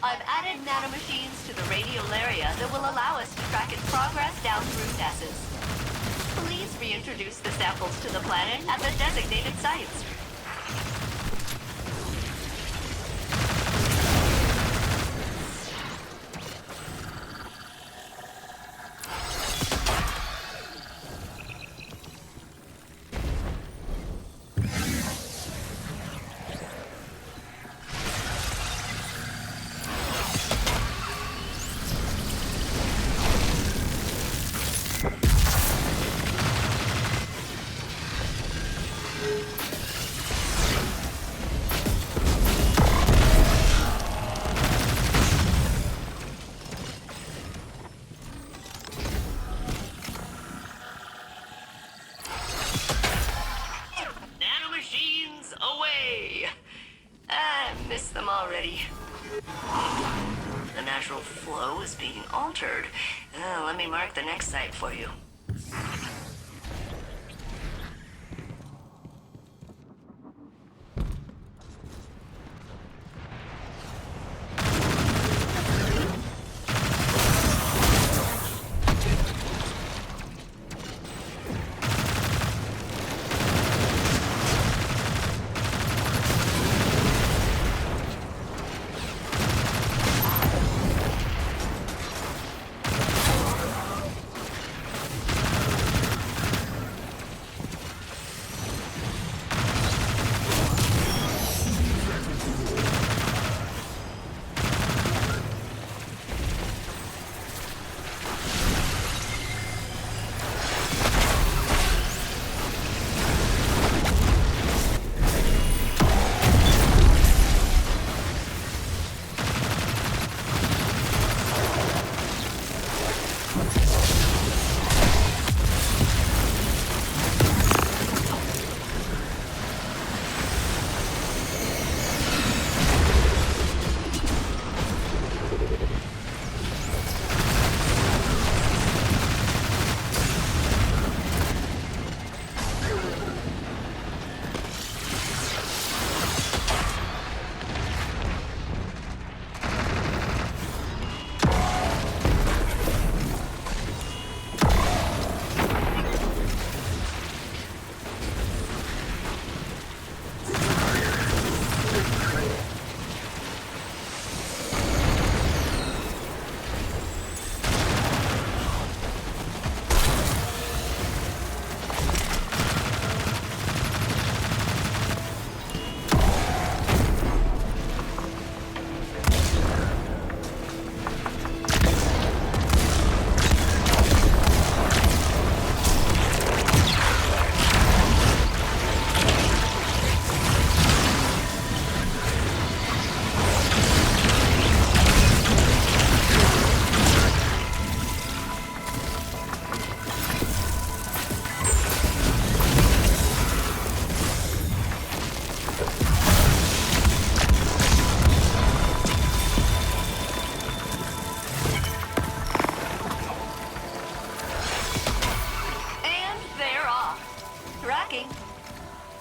I've added nanomachines to the radial area that will allow us to track its progress down through Nessus. Please reintroduce the samples to the planet at the designated sites. Already. The natural flow is being altered. Let me mark the next site for you.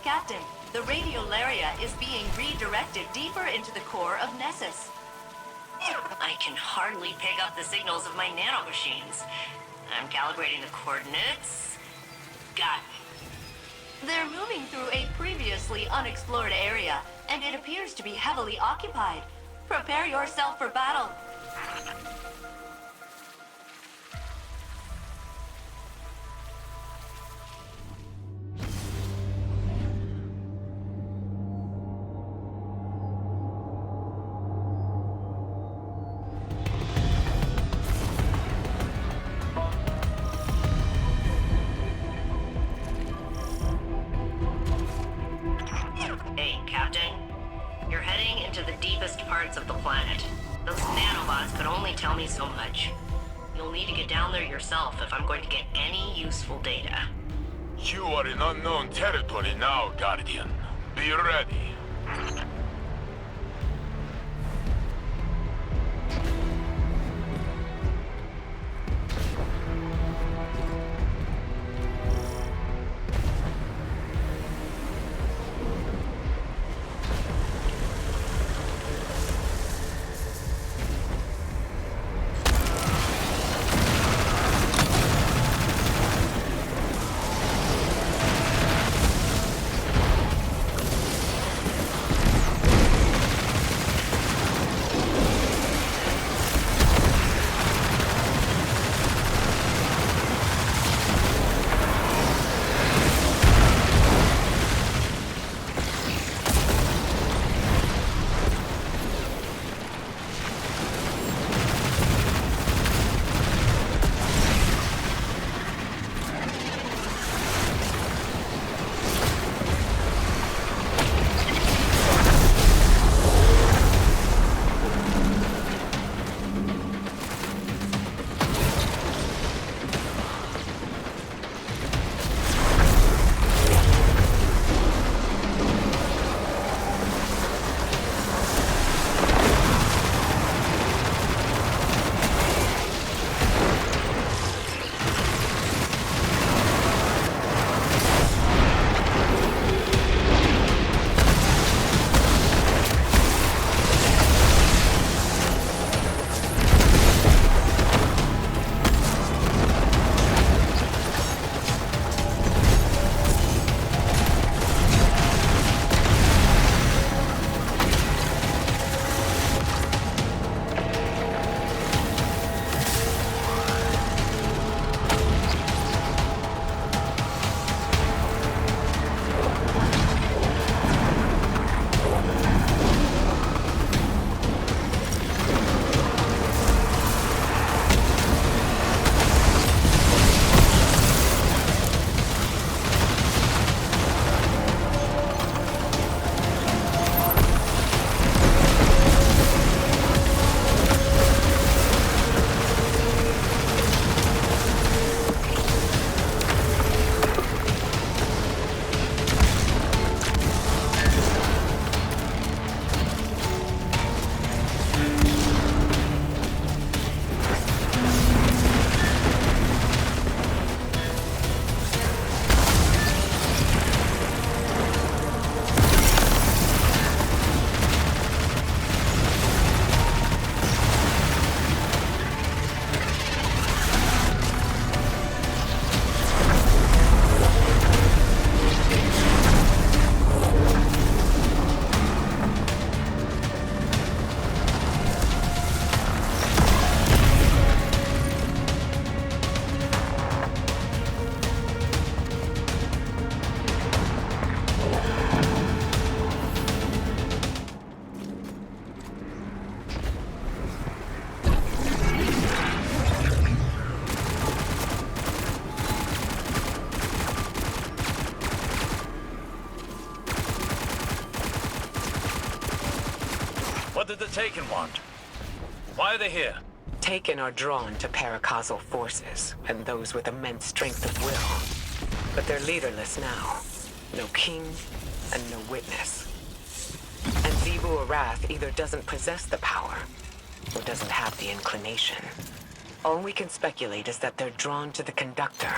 Captain, the radial area is being redirected deeper into the core of Nessus. I can hardly pick up the signals of my nanomachines. I'm calibrating the coordinates. Got it. They're moving through a previously unexplored area, and it appears to be heavily occupied. Prepare yourself for battle. Hey, Captain. You're heading into the deepest parts of the planet. Those nanobots could only tell me so much. You'll need to get down there yourself if I'm going to get any useful data. You are in unknown territory now, Guardian. Be ready. did the Taken want? Why are they here? Taken are drawn to paracausal forces and those with immense strength of will. But they're leaderless now. No king and no witness. And Zebu Arath either doesn't possess the power or doesn't have the inclination. All we can speculate is that they're drawn to the conductor.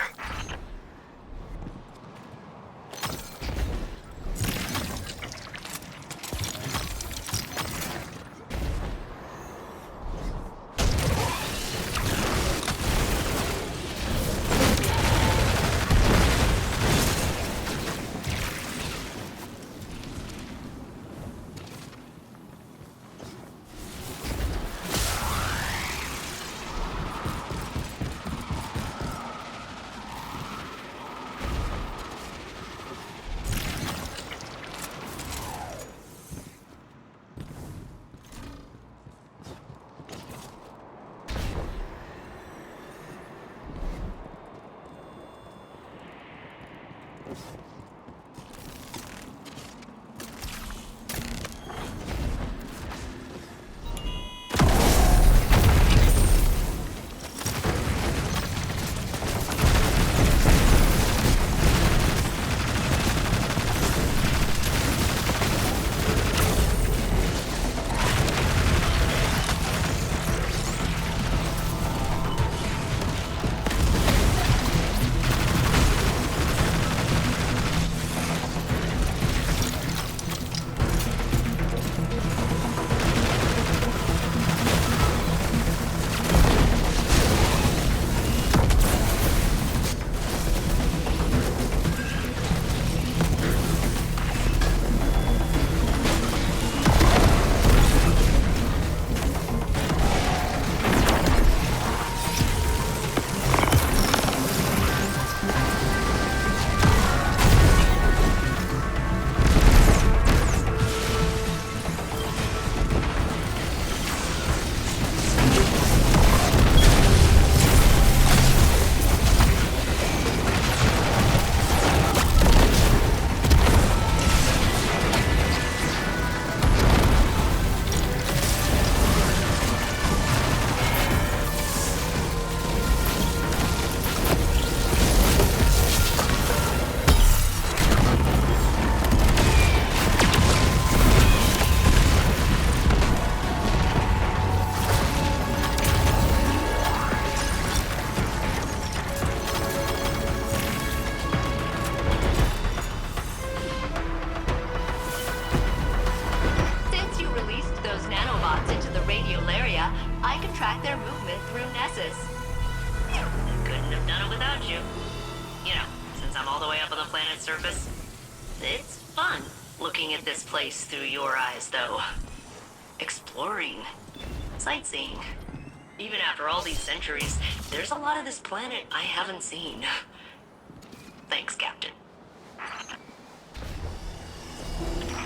Through your eyes, though. Exploring. Sightseeing. Even after all these centuries, there's a lot of this planet I haven't seen. Thanks, Captain.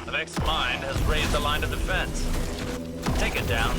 The next mine has raised the line of defense. Take it down.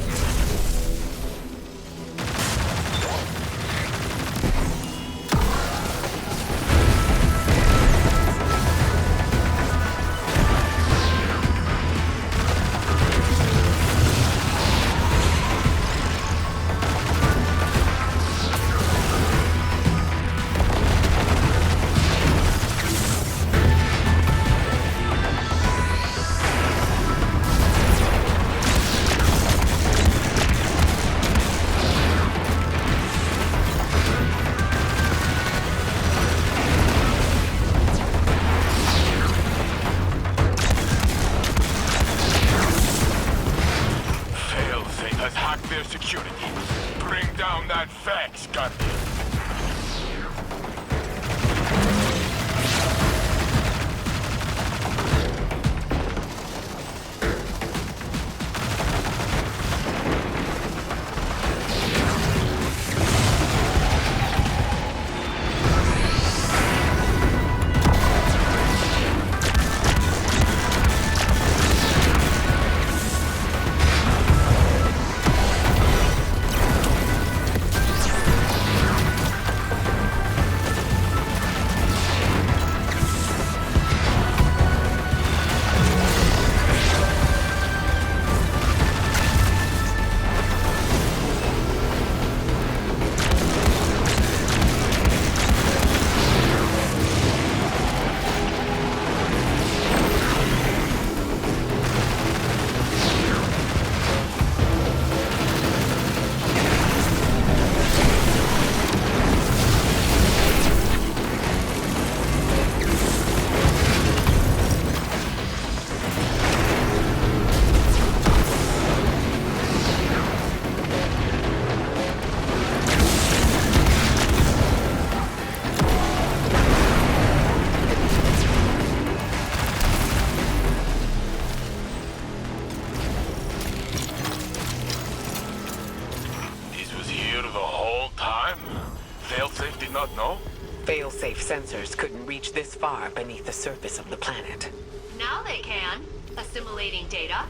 Failsafe did not know? Failsafe sensors couldn't reach this far beneath the surface of the planet. Now they can. Assimilating data.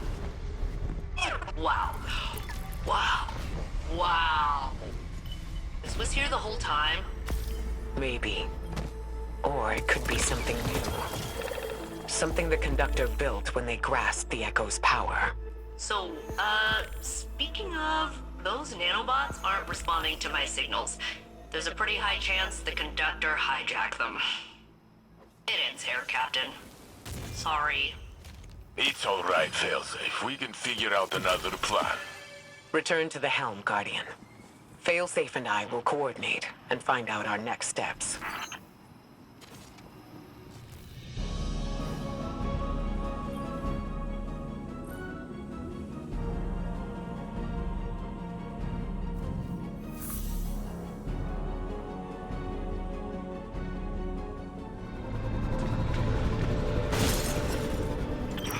Wow. Wow. Wow. This was here the whole time. Maybe. Or it could be something new. Something the conductor built when they grasped the Echo's power. So, speaking of, those nanobots aren't responding to my signals. There's a pretty high chance the conductor hijacked them. It ends here, Captain. Sorry. It's alright, Failsafe. We can figure out another plan. Return to the helm, Guardian. Failsafe and I will coordinate and find out our next steps.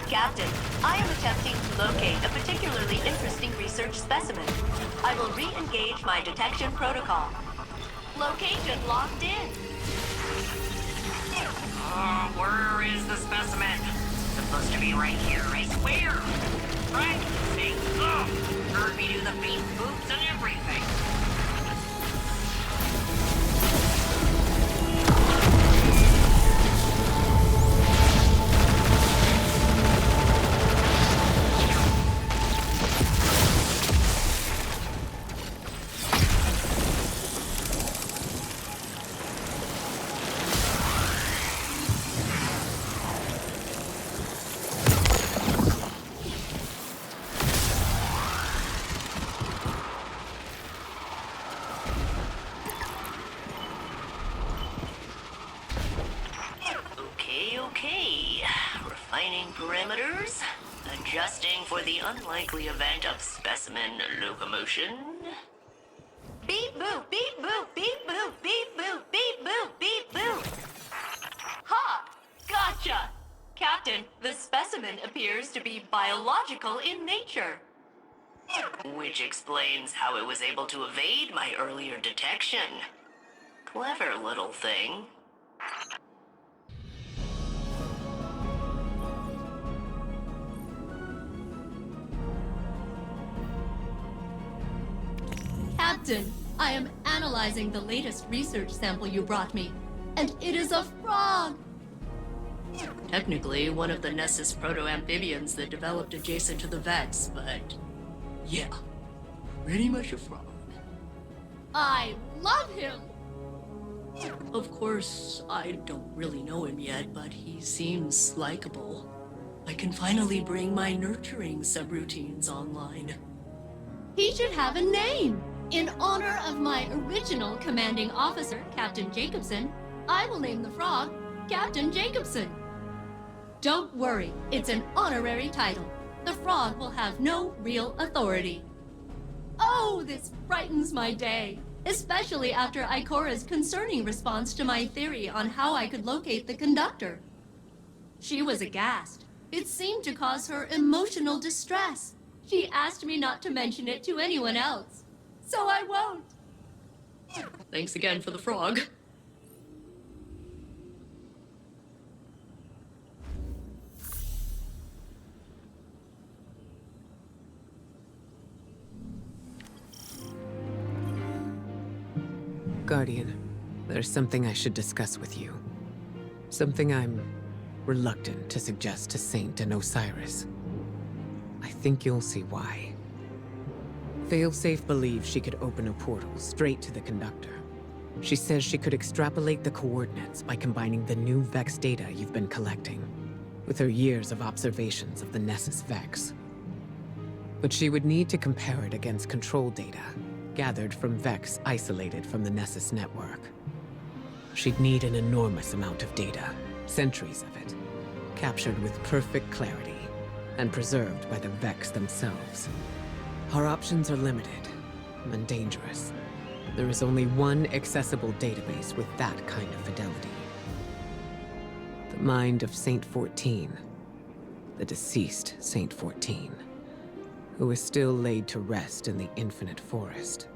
Captain, I am attempting to locate a particularly interesting research specimen. I will re-engage my detection protocol. Location locked in. Where is the specimen? Supposed to be right here, I swear. Right? See? Heard me do the beat boops and everything. Okay. Refining parameters. Adjusting for the unlikely event of specimen locomotion. Beep boop, beep boop, beep boop, beep boop, beep boop, beep boop. Ha! Gotcha! Captain, the specimen appears to be biological in nature. Which explains how it was able to evade my earlier detection. Clever little thing. Captain, I am analyzing the latest research sample you brought me, and it is a frog! Technically, one of the Nessus proto-amphibians that developed adjacent to the Vex, but... yeah, pretty much a frog. I love him! Of course, I don't really know him yet, but he seems likable. I can finally bring my nurturing subroutines online. He should have a name! In honor of my original commanding officer, Captain Jacobson, I will name the frog Captain Jacobson. Don't worry, it's an honorary title. The frog will have no real authority. Oh, this brightens my day, especially after Ikora's concerning response to my theory on how I could locate the conductor. She was aghast. It seemed to cause her emotional distress. She asked me not to mention it to anyone else. So I won't. Thanks again for the frog. Guardian, there's something I should discuss with you. Something I'm reluctant to suggest to Saint and Osiris. I think you'll see why. Failsafe believes she could open a portal straight to the conductor. She says she could extrapolate the coordinates by combining the new Vex data you've been collecting with her years of observations of the Nessus Vex. But she would need to compare it against control data gathered from Vex isolated from the Nessus network. She'd need an enormous amount of data, centuries of it, captured with perfect clarity and preserved by the Vex themselves. Our options are limited and dangerous. There is only one accessible database with that kind of fidelity. The mind of Saint 14, the deceased Saint 14, who is still laid to rest in the infinite forest.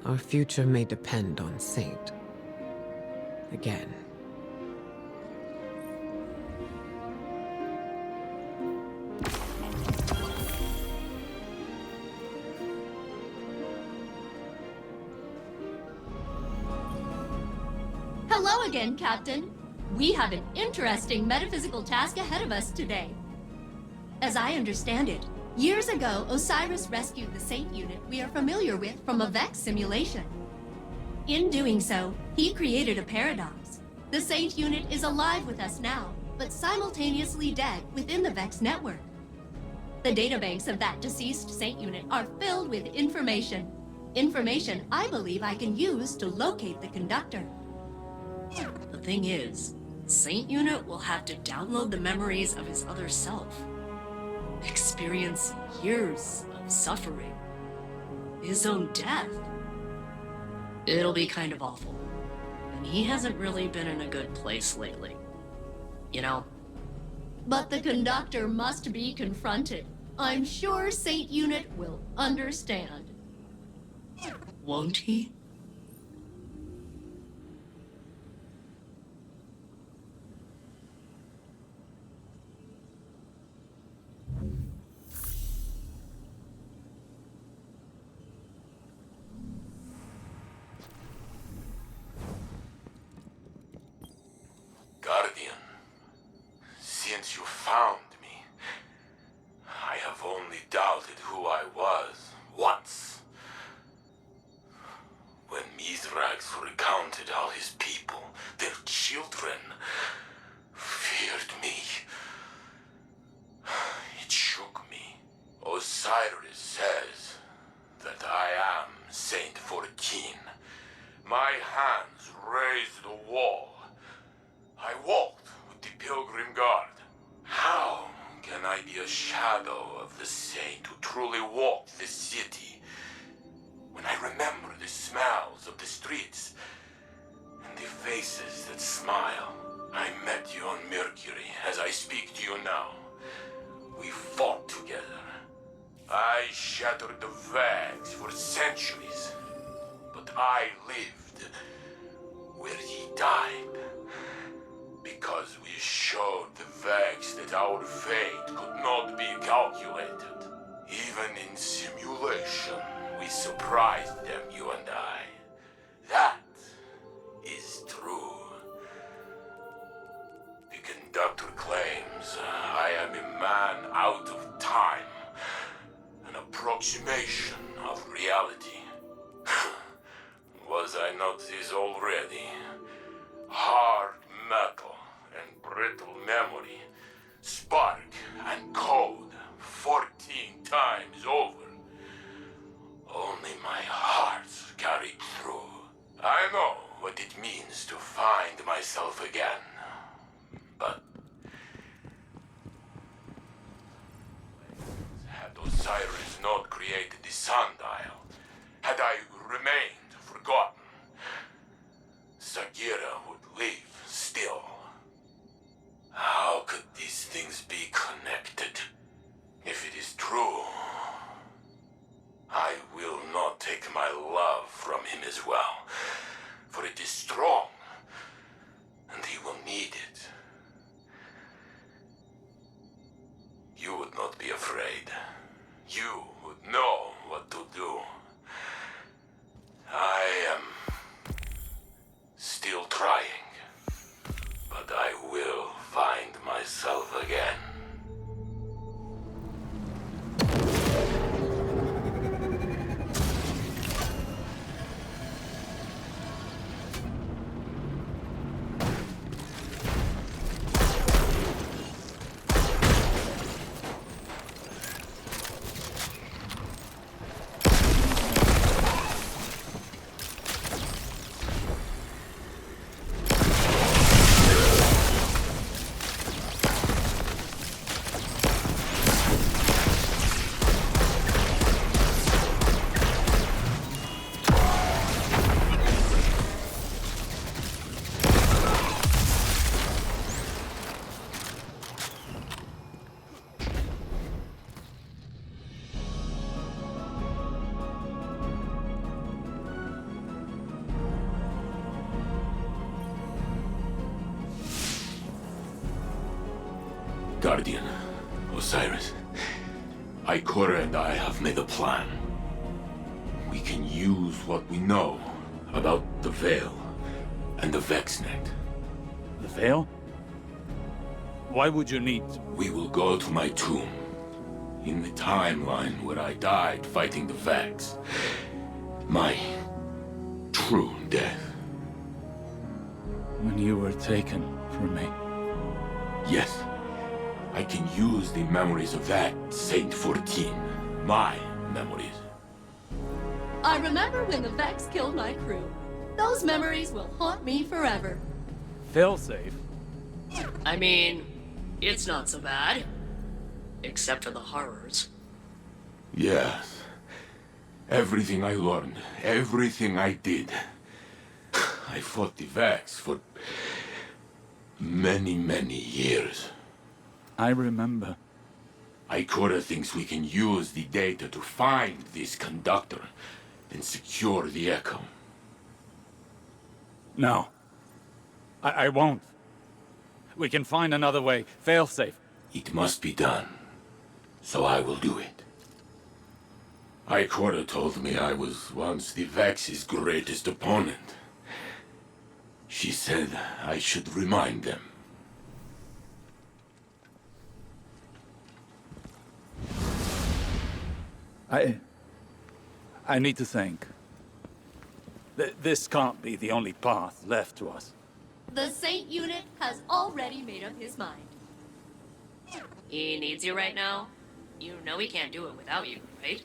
Our future may depend on Saint. Again. Hello again, Captain. We have an interesting metaphysical task ahead of us today. As I understand it, years ago, Osiris rescued the Saint unit we are familiar with from a Vex simulation. In doing so, he created a paradox. The Saint unit is alive with us now, but simultaneously dead within the Vex network. The databanks of that deceased Saint unit are filled with information. Information I believe I can use to locate the conductor. The thing is, Saint unit will have to download the memories of his other self. Experience years of suffering. His own death. It'll be kind of awful. And he hasn't really been in a good place lately. You know? But the conductor must be confronted. I'm sure Saint unit will understand. Won't he? Guardian, since you found me, I have only doubted who I was once. When Mithrax recounted how his people, their children, feared me, it shook me. Osiris says that I am Saint 14. My hands raised the wall. I walked with the Pilgrim Guard. How can I be a shadow of the saint who truly walked the city when I remember the smells of the streets and the faces that smile? I met you on Mercury as I speak to you now. We fought together. I shattered the Vags for centuries, but I lived where he died. Because we showed the Vags that our fate could not be calculated. Even in simulation, we surprised them, you and I. That is true. The conductor claims I am a man out of time, an approximation of reality. Was I not this already? Hard metal and brittle memory, spark and code 14 times over. Only my heart carried through. I know what it means to find myself again, but had Osiris not created the sundial, had I remained forgotten, Sagira would live still. How could these things be connected? If it is true, I will not take my love from him as well, for it is strong, and he will need it. You would not be afraid. You would know what to do. I am still trying, but I will find myself again. Guardian, Osiris. Ikora and I have made a plan. We can use what we know about the Veil and the Vexnet. The Veil? Why would you need... We will go to my tomb. In the timeline where I died fighting the Vex. My true death. When you were taken from me. Yes. I can use the memories of that Saint 14. My memories. I remember when the Vex killed my crew. Those memories will haunt me forever. Failsafe? I mean, it's not so bad. Except for the horrors. Yes. Everything I learned, everything I did. I fought the Vex for many, many years. I remember. Ikora thinks we can use the data to find this conductor and secure the Echo. No. I won't. We can find another way. Failsafe. It must be done. So I will do it. Ikora told me I was once the Vex's greatest opponent. She said I should remind them. I need to think. This can't be the only path left to us. The Saint unit has already made up his mind. He needs you right now? You know he can't do it without you, right?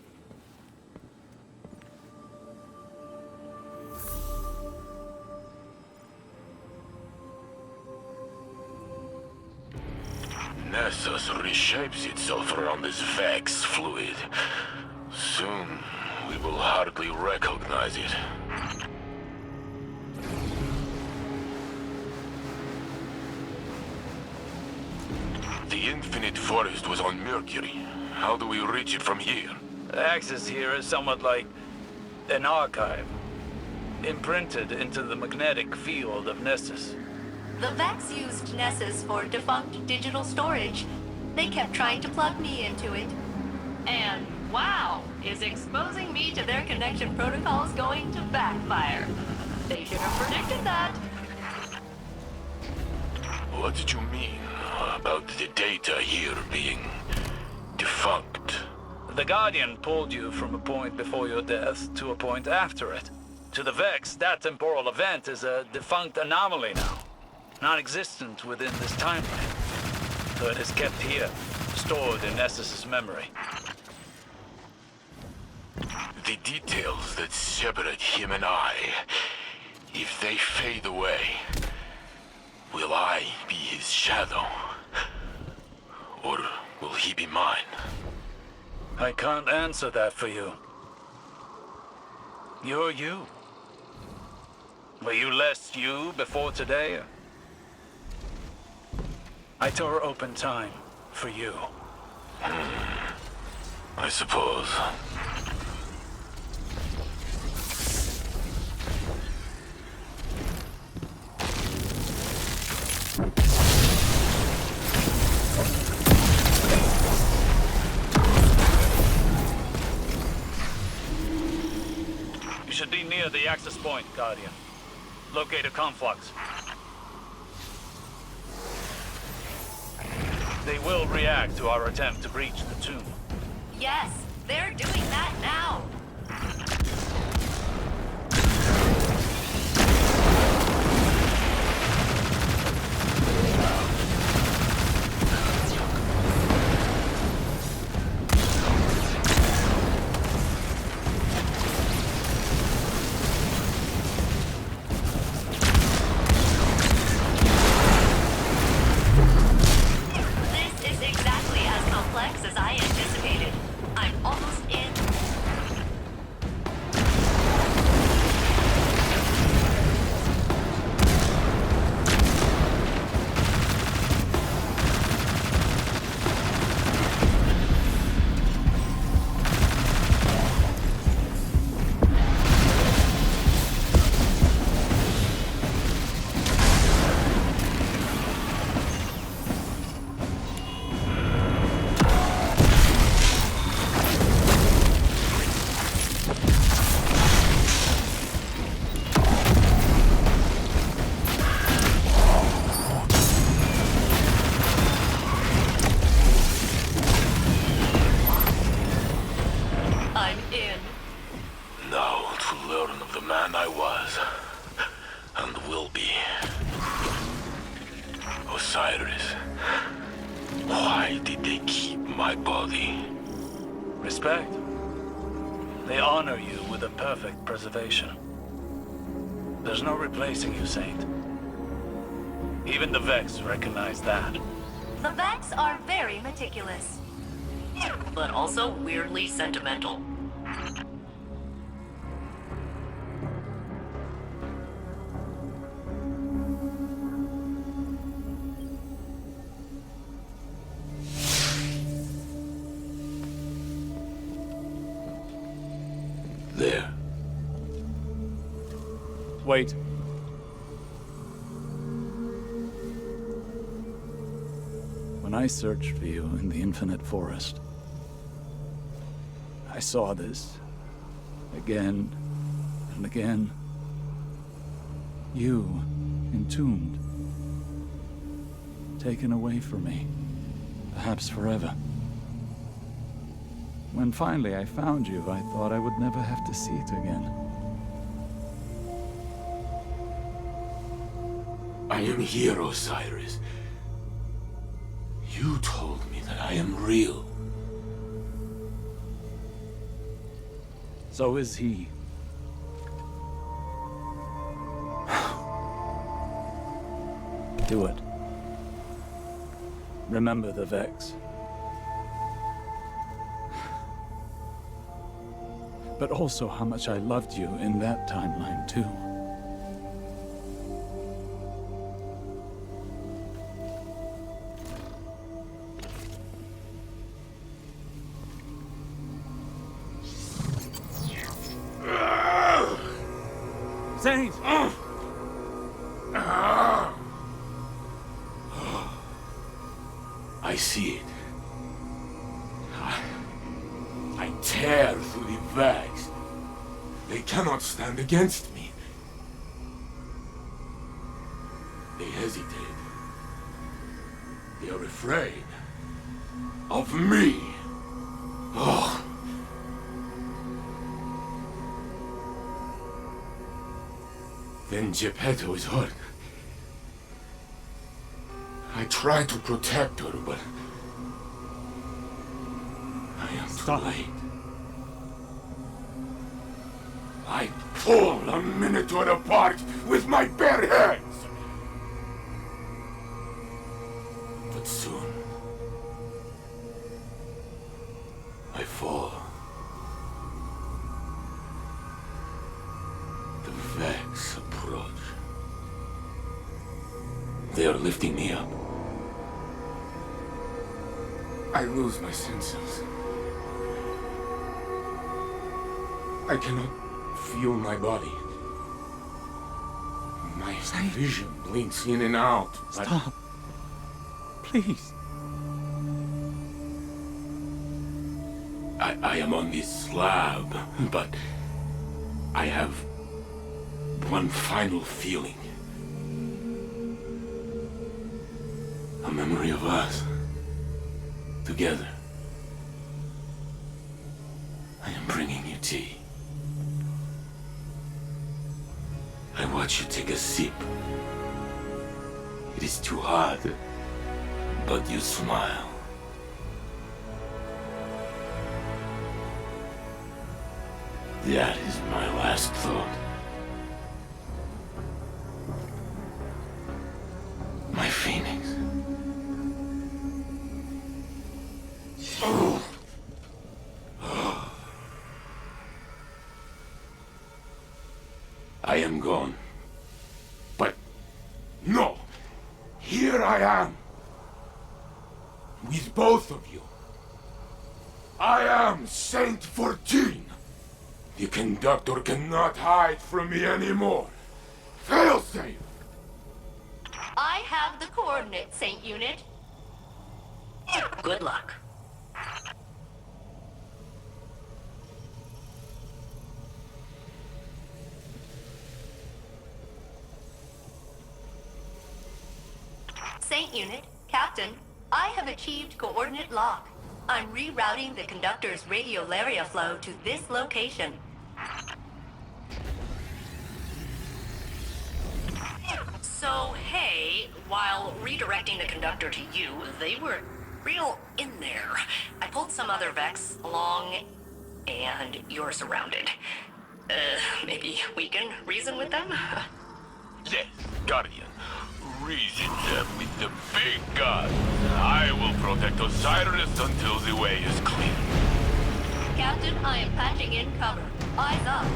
Nessus reshapes itself around this Vex fluid. Soon, we will hardly recognize it. The Infinite Forest was on Mercury. How do we reach it from here? Access here is somewhat like an archive, imprinted into the magnetic field of Nessus. The Vex used Nessus for defunct digital storage. They kept trying to plug me into it. And wow, is exposing me to their connection protocols going to backfire? They should have predicted that. What did you mean about the data here being defunct? The Guardian pulled you from a point before your death to a point after it. To the Vex, that temporal event is a defunct anomaly now, non-existent within this timeline. So it is kept here, stored in Nessus's memory. The details that separate him and I, if they fade away, will I be his shadow? Or will he be mine? I can't answer that for you. You're you. Were you less you before today? I tore open time for you. I suppose. You should be near the access point, Guardian. Locate a conflux. They will react to our attempt to breach the tomb. Yes, they're doing that now. This is exactly as complex as I anticipated. I'm almost in. learn of the man I was, and will be. Osiris, why did they keep my body? Respect. They honor you with a perfect preservation. There's no replacing you, Saint. Even the Vex recognize that. The Vex are very meticulous. But also weirdly sentimental. There. Wait. When I searched for you in the Infinite Forest, I saw this again and again. You, entombed, taken away from me, perhaps forever. When finally I found you, I thought I would never have to see it again. I am here, Osiris. You told me that I am real. So is he. Do it. Remember the Vex. But also how much I loved you in that timeline, too. Saint! I see it. I tear through the Vex. They cannot stand against me. They hesitate. They are afraid of me. Oh. Then Geppetto is hurt. I try to protect her, but I am too late. I pull a Minotaur apart with my bare hands. But soon, I fall. The Vex approach. They are lifting me up. I lose my senses. I cannot feel my body. My vision blinks in and out. Stop. Please. I am on this slab, but I have one final feeling. A memory of us. Together. I am bringing you tea. I watch you take a sip. It is too hot, but you smile. That is my last thought. My phoenix. I am gone. But no! Here I am! With both of you. I am Saint 14! The conductor cannot hide from me anymore. Failsafe! I have the coordinates, Saint Unit. Good luck. Saint Unit, Captain, I have achieved coordinate lock. I'm rerouting the conductor's radiolaria flow to this location. So, hey, while redirecting the conductor to you, they were real in there. I pulled some other Vex along, and you're surrounded. Maybe we can reason with them? Yes, Guardian. Reason them with the big gun. I will protect Osiris until the way is clear. Captain, I am patching in cover. Eyes up.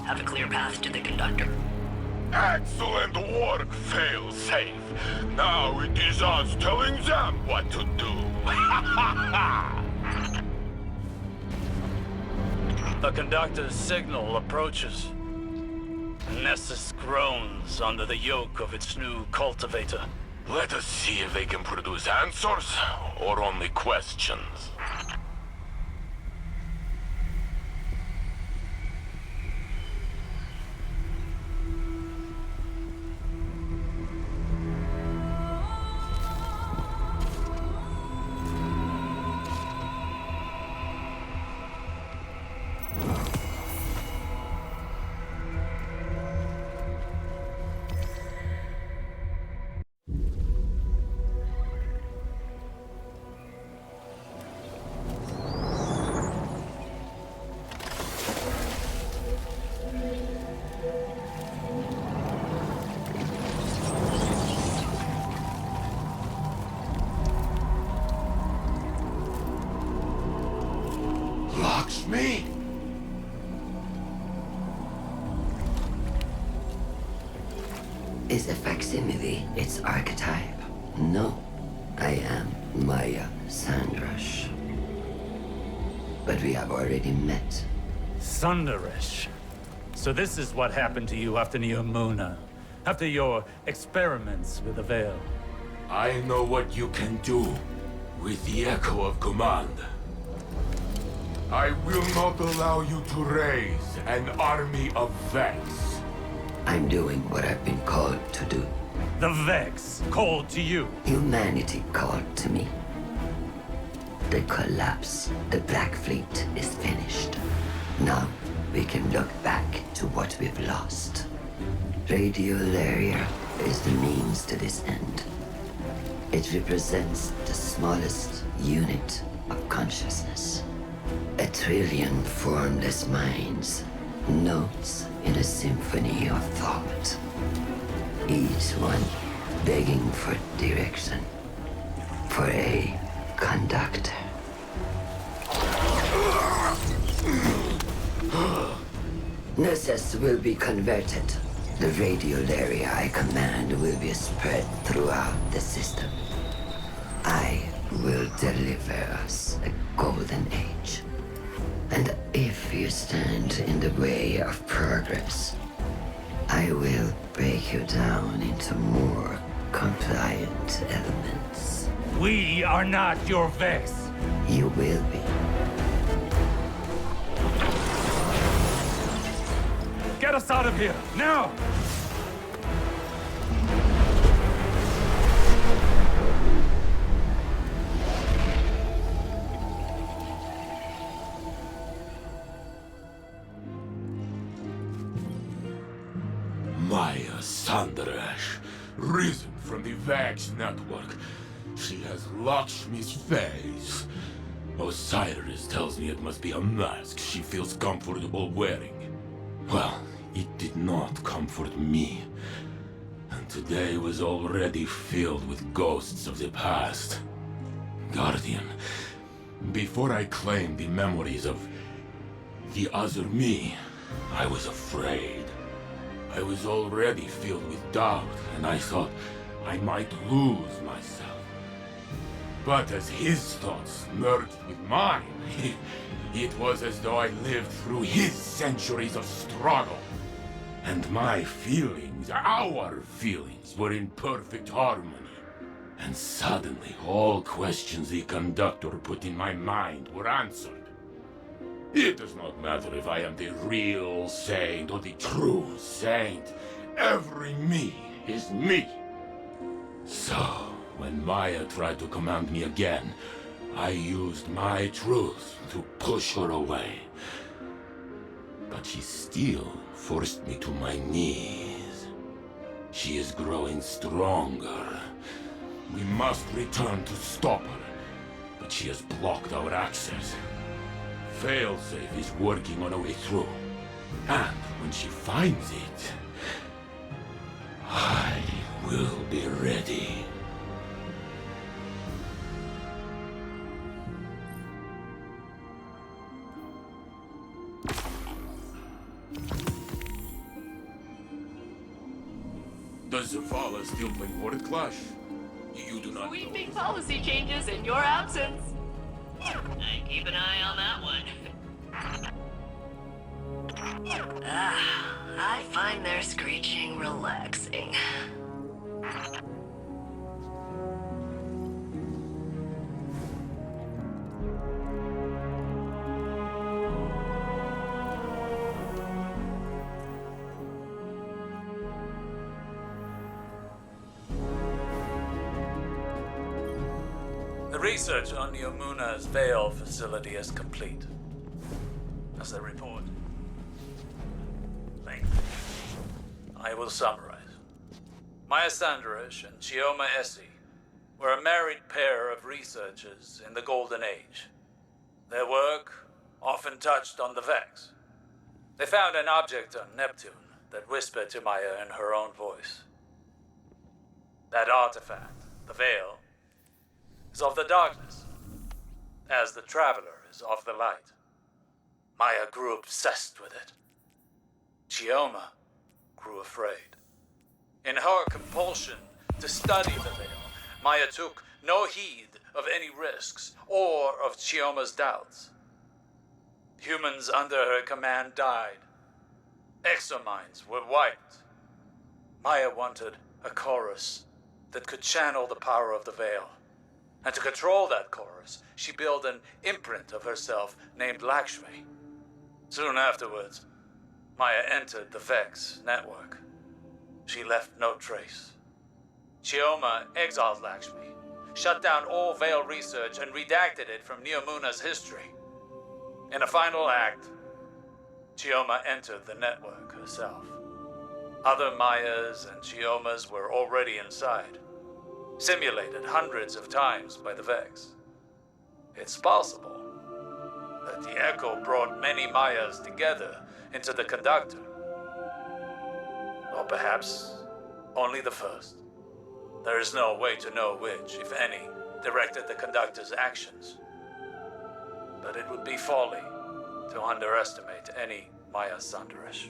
have a clear path to the conductor. Excellent work, fail-safe. Now it is us telling them what to do. The conductor's signal approaches. Nessus groans under the yoke of its new cultivator. Let us see if they can produce answers or only questions. Me? Is a facsimile its archetype? No, I am Maya Sandrash. But we have already met. Sundarish. So this is what happened to you after Neomuna, after your experiments with the Veil. I know what you can do with the Echo of Command. I will not allow you to raise an army of Vex. I'm doing what I've been called to do. The Vex called to you. Humanity called to me. The collapse, the Black Fleet is finished. Now we can look back to what we've lost. Radiolaria is the means to this end. It represents the smallest unit of consciousness. A trillion formless minds, notes in a symphony of thought. Each one begging for direction, for a conductor. Nessus will be converted. The radial area I command will be spread throughout the system. I will deliver us a golden age. And if you stand in the way of progress, I will break you down into more compliant elements. We are not your Vex. You will be. Get us out of here, now! Maya Sandaresh, risen from the Vax network. She has Lakshmi's face. Osiris tells me it must be a mask she feels comfortable wearing. Well, it did not comfort me. And today was already filled with ghosts of the past. Guardian, before I claimed the memories of the other me, I was afraid. I was already filled with doubt, and I thought I might lose myself. But as his thoughts merged with mine, it was as though I lived through his centuries of struggle. And my feelings, our feelings, were in perfect harmony. And suddenly, all questions the conductor put in my mind were answered. It does not matter if I am the real saint or the true saint. Every me is me. So, when Maya tried to command me again, I used my truth to push her away. But she still forced me to my knees. She is growing stronger. We must return to stop her, but she has blocked our access. Failsafe is working on a way through. And when she finds it, I will be ready. Does Zavala still play Word Clash? You do not know. Sweeping policy changes in your absence. I keep an eye on that one. I find their screeching relaxing. The research on Yomuna's Veil facility is complete. As they report. Lengthy. I will summarize. Maya Sandaresh and Chioma Essie were a married pair of researchers in the Golden Age. Their work often touched on the Vex. They found an object on Neptune that whispered to Maya in her own voice. That artifact, the Veil, is of the darkness, as the Traveler is of the light. Maya grew obsessed with it. Chioma grew afraid. In her compulsion to study the Veil, Maya took no heed of any risks or of Chioma's doubts. Humans under her command died. Exominds were wiped. Maya wanted a chorus that could channel the power of the Veil. And to control that chorus, she built an imprint of herself named Lakshmi. Soon afterwards, Maya entered the Vex network. She left no trace. Chioma exiled Lakshmi, shut down all Veil research, and redacted it from Neomuna's history. In a final act, Chioma entered the network herself. Other Mayas and Chiomas were already inside, simulated hundreds of times by the Vex. It's possible that the Echo brought many Mayas together into the Conductor. Or perhaps only the first. There is no way to know which, if any, directed the conductor's actions. But it would be folly to underestimate any Maya Sanderesh.